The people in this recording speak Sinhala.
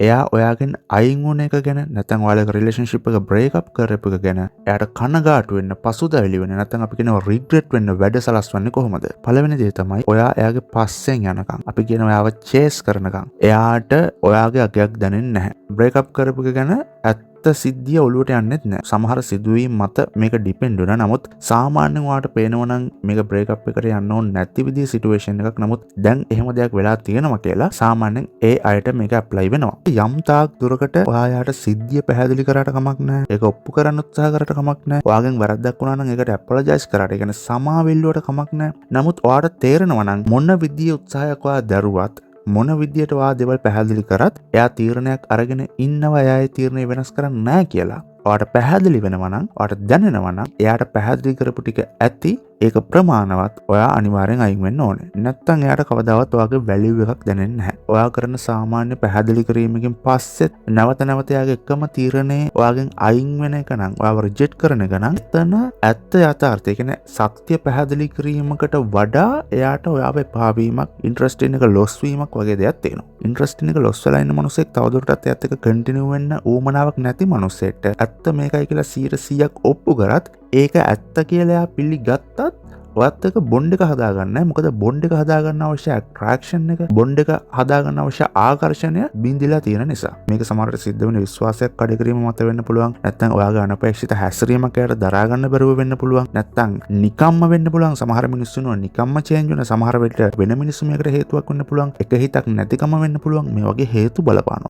එයා ඔයාගෙන් අයින් වුණ එක ගැන නැත්නම් ඔයාලගේ රිලේෂන්ෂිප් එක බ්‍රේක් අප් කරපු එක ගැන එයාට කනගාටු වෙන්න පසුතැවිලි වෙන්න නැත්නම් අපි කියනවා රිග්‍රෙට් වෙන්න වැඩ සලස්වන්නේ කොහොමද? පළවෙනි දේ තමයි ඔයා එයාගේ පස්සෙන් යනකම් අපි කියනවා එයාව චේස් කරනකම් එයාට ඔයාගේ අගයක් දැනෙන්නේ නැහැ. බ්‍රේක් අප් කරපු එක ගැන සිද්ධිය ඔලුවට යන්නෙත් නෑ. සමහර සිදුවීම් මත මේක ඩිපෙන්ඩ් වෙනවා. නමුත් සාමාන්‍යයෙන් ඔයාලට පේනවා නම් මේක බ්‍රේක් අප් එකට යන්න ඕන නැති විදිහේ සිටුේෂන් එකක්. නමුත් දැන් එහෙම දෙයක් වෙලා තියෙනවා කියලා සාමාන්‍යයෙන් ඒ අයට මේක ඇප්ලයි වෙනවා. යම් තාක් දුරකට ඔයාලට සිද්ධිය පැහැදිලි කරාට කමක් නෑ. ඒක ඔප්පු කරන්න උත්සාහ කරාට කමක් නෑ. ඔයාගෙන් වැරද්දක් වුණා නම් ඒකට ඇපොලොජයිස් කරාට ඒ කියන්නේ සමාවෙල්ලුවට කමක් නෑ. නමුත් ඔයාලට තේරෙනවා නම් මොන විදිහේ උත්සාහයක් ඔයා දරුවත් මොන විදියට වා දේවල් පැහැදිලි කරත් එයා තීරණයක් අරගෙන ඉන්නවා එයාගේ තීරණය වෙනස් කරන්නේ නැහැ කියලා. ඔයාට පැහැදිලි වෙනවා නම් ඔයාට දැනෙනවා නම් එයාට පැහැදිලි කරපු ටික ඇති ඒක ප්‍රමාණවත් ඔයා අනිවාර්යෙන් අයින් වෙන්න ඕනේ. නැත්තම් එයාට කවදාවත් ඔයාගේ වැලියු එකක් දැනෙන්නේ නැහැ. ඔයා කරන සාමාන්‍ය පැහැදිලි කිරීමකින් පස්සෙත් නැවත නැවත එයාගේ එකම තීරණේ ඔයාගෙන් අයින් වෙන එක නම් ඔයාව රිජෙක්ට් කරන එක නම් එතන ඇත්ත යථාර්ථය කියන්නේ සත්‍ය පැහැදිලි කිරීමකට වඩා එයාට ඔයාව එපා වීමක් ඉන්ට්‍රස්ට් එක ලොස් වීමක් වගේ දෙයක් තියෙනවා. ඉන්ට්‍රස්ට් එක ලොස් වෙලා ඉන්න මිනිස්සෙක් තවදුරටත් එයාත් එක්ක කන්ටිනියු වෙන්න ඌමනාවක් නැති මිනිස්සෙක්ට ඇත්ත මේකයි කියලා 100%ක් ඔප්පු කරත් ඒක ඇත්ත කියලා එයා පිළිගත්තත් ඔයත් එක බොන්ඩ් එක හදාගන්න නැහැ. මොකද බොන්ඩ් එක හදාගන්න අවශ්‍ය ඇට්‍රැක්ෂන් එක බොන්ඩ් එක හදාගන්න අවශ්‍ය ආකර්ෂණය බිඳිලා තියෙන නිසා. මේක සමහරට සිද්ධ වෙන විශ්වාසයක් කඩ කිරීම මත වෙන්න පුළුවන්. නැත්නම් ඔයාගේ අනපේක්ෂිත හැසිරීමක් එයාට දරා ගන්න බැරුව වෙන්න පුළුවන්. නැත්නම් නිකම්ම වෙන්න පුළුවන්. සමහර මිනිස්සුන්ව නිකම්ම චේන්ජ් වෙන සමහර වෙලට වෙන මිනිස්සු මේකට හේතුවක් වෙන්න පුළුවන්. එක හිතක් නැතිකම වෙන්න පුළුවන්. මේ වගේ හේතු බලපානවා.